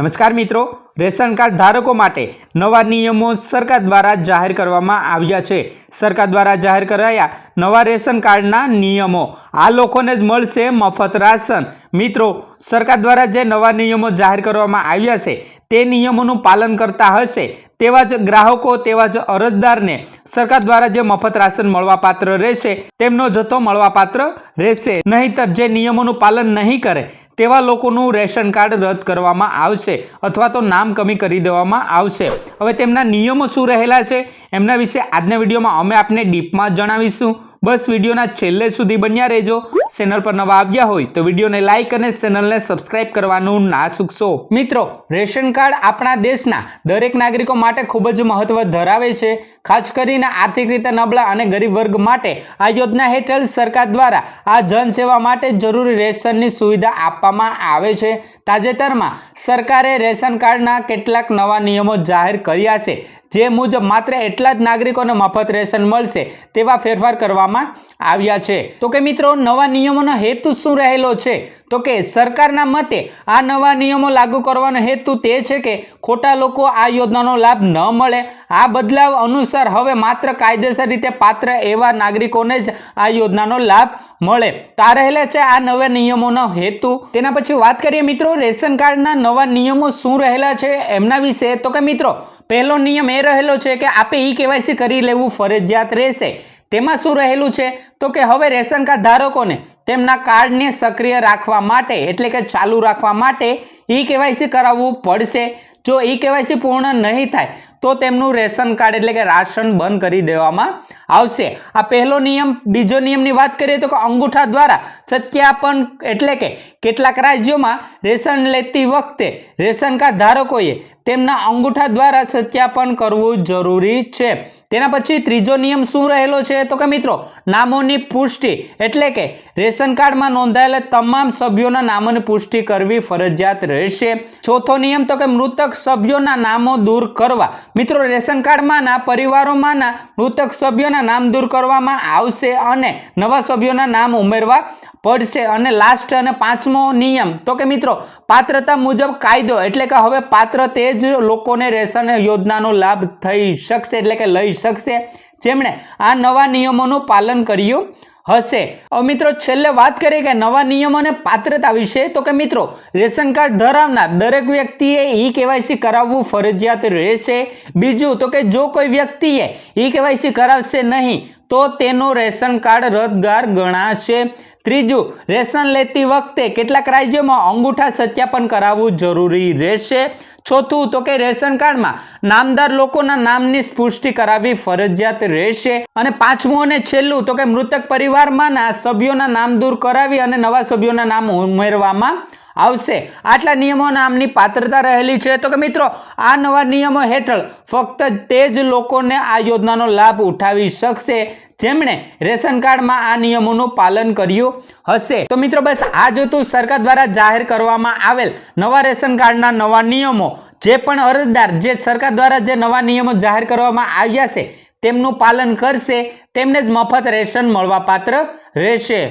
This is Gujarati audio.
નમસ્કાર મિત્રો, રેશન કાર્ડ ધારકો માટે નવા નિયમો સરકાર દ્વારા જાહેર કરવામાં આવ્યા છે। સરકાર દ્વારા જાહેર કરાયા નવા રેશન કાર્ડના નિયમો આ લોકોને જ મળશે મફત રાશન। મિત્રો, સરકાર દ્વારા જે નવા નિયમો જાહેર કરવામાં આવ્યા છે તે નિયમોનું પાલન કરતા હશે તેવા જ ગ્રાહકો તેવા જ અરજદારને સરકાર દ્વારા જે મફત રાશન મળવાપાત્ર રહેશે તેમનો જથ્થો મળવાપાત્ર રહેશે। નહીંતર જે નિયમોનું પાલન નહીં કરે તેવા લોકોનું રેશન કાર્ડ રદ કરવામાં આવશે અથવા તો નામ કમી કરી દેવામાં આવશે। હવે તેમના નિયમો શું રહેલા છે એમના વિશે આજના વિડીયોમાં અમે આપને ડીપમાં જણાવીશું। બસ વિડીયોના છેલ્લે સુધી બન્યા રહેજો। ચેનલ પર નવા આવ્યા હોય તો વિડીયોને લાઇક અને ચેનલને સબસ્ક્રાઇબ કરવાનું ના ચૂકશો। મિત્રો, રેશન કાર્ડ આપણા દેશના દરેક નાગરિકો માટે ખૂબ જ મહત્વ ધરાવે છે। ખાસ કરીને આર્થિક રીતે નબળા અને ગરીબ વર્ગ માટે આ યોજના હેઠળ સરકાર દ્વારા આ જનસેવા માટે જરૂરી રેશનની સુવિધા આપવામાં આવે છે। તાજેતરમાં સરકારે રેશન કાર્ડના કેટલાક નવા નિયમો જાહેર કર્યા છે, જે મુજબ માત્ર એટલા જ નાગરિકોને મફત રેશન મળશે તેવા ફેરફાર કરવામાં આવ્યા છે। તો કે મિત્રો, નવા નિયમોનો હેતુ શું રહેલો છે? તો કે સરકારના મતે આ નવા નિયમો લાગુ કરવાનો હેતુ તે છે કે ખોટા લોકો આ યોજનાનો લાભ ન મળે। આ બદલાવ અનુસાર હવે માત્ર કાયદેસર રીતે પાત્ર એવા નાગરિકોને જ આ યોજનાનો લાભ મળે। તો આ રહેલા છે આ નવા નિયમોનો હેતુ। તેના પછી વાત કરીએ મિત્રો, રેશન કાર્ડના નવા નિયમો શું રહેલા છે એમના વિશે। તો કે મિત્રો, પહેલો નિયમ એ રહેલો છે કે આપે ઈ-કેવાયસી કરી લેવું ફરજિયાત રહેશે। તેમાં શું રહેલું છે? તો કે હવે રેશન કાર્ડ ધારકોને તેમના કાર્ડને સક્રિય રાખવા માટે એટલે કે ચાલુ રાખવા માટે ઈ-કેવાયસી કરાવવું પડશે। જો ઈ-કેવાયસી પૂર્ણ નહીં થાય તો તેમનું રેશન કાર્ડ એટલે કે રાશન બંધ કરી દેવામાં આવશે। આ પહેલો નિયમ। બીજો નિયમની વાત કરીએ તો કે અંગૂઠા દ્વારા સત્યાપન એટલે કે કેટલાક રાજ્યોમાં રેશન લેતી વખતે રેશન કાર્ડ ધારકોએ તેમના અંગૂઠા દ્વારા સત્યાપન કરવું જરૂરી છે। તેના પછી ત્રીજો નિયમ શું રહેલો છે? તો કે મિત્રો, નામોની પુષ્ટિ એટલે કે રેશન કાર્ડમાં નોંધાયેલા તમામ સભ્યોના નામોની પુષ્ટિ કરવી ફરજિયાત રહેશે। ચોથો નિયમ તો કે મૃતક સભ્યોના નામો દૂર કરવા। મિત્રો, રેશન કાર્ડમાંના પરિવારોમાંના મૃતક સભ્યોના નામ દૂર કરવામાં આવશે અને નવા સભ્યોના નામ ઉમેરવા પડશે। અને લાસ્ટ અને પાંચમો નિયમ તો કે મિત્રો, પાત્રતા મુજબ કાયદો એટલે કે હવે પાત્ર તે જ લોકોને રેશન યોજનાનો લાભ થઈ શકશે એટલે કે લઈ શકશે જેમણે આ નવા નિયમોનું પાલન કર્યું હશે। હવે મિત્રો, છેલ્લે વાત કરીએ કે નવા નિયમોને પાત્રતા વિશે। તો કે મિત્રો, રેશન કાર્ડ ધરાવનાર દરેક વ્યક્તિએ ઈ-કેવાયસી કરાવવું ફરજિયાત રહેશે। બીજું તો કે જો કોઈ વ્યક્તિએ ઈ-કેવાયસી કરાવશે નહીં તો તેનું રેશન કાર્ડ રદગાર ગણાશે। ત્રીજું, રેશન લેતી વખતે કેટલાક રાજ્યોમાં અંગૂઠા સત્યાપન કરાવવું જરૂરી રહેશે। ચોથું તો કે રેશન કાર્ડમાં નામદાર લોકોના નામની પુષ્ટિ કરાવવી ફરજિયાત રહેશે। અને પાંચમું અને છેલ્લું તો કે મૃતક પરિવારમાંના સભ્યોના નામ દૂર કરાવી અને નવા સભ્યોના નામ ઉમેરવામાં આવશે। આટલા નિયમો નામની પાત્રતા રહેલી છે। તો કે મિત્રો, આ નવા નિયમો હેઠળ ફક્ત તે જ લોકોને આ યોજનાનો લાભ ઉઠાવી શકશે જેમણે રેશન કાર્ડમાં આ નિયમોનું પાલન કર્યું હશે। તો મિત્રો, બસ આ જ હતું સરકાર દ્વારા જાહેર કરવામાં આવેલ નવા રેશન કાર્ડના નવા નિયમો। જે પણ અરજદાર જે સરકાર દ્વારા જે નવા નિયમો જાહેર કરવામાં આવ્યા છે તેમનું પાલન કરશે તેમને જ મફત રેશન મળવાપાત્ર રહેશે।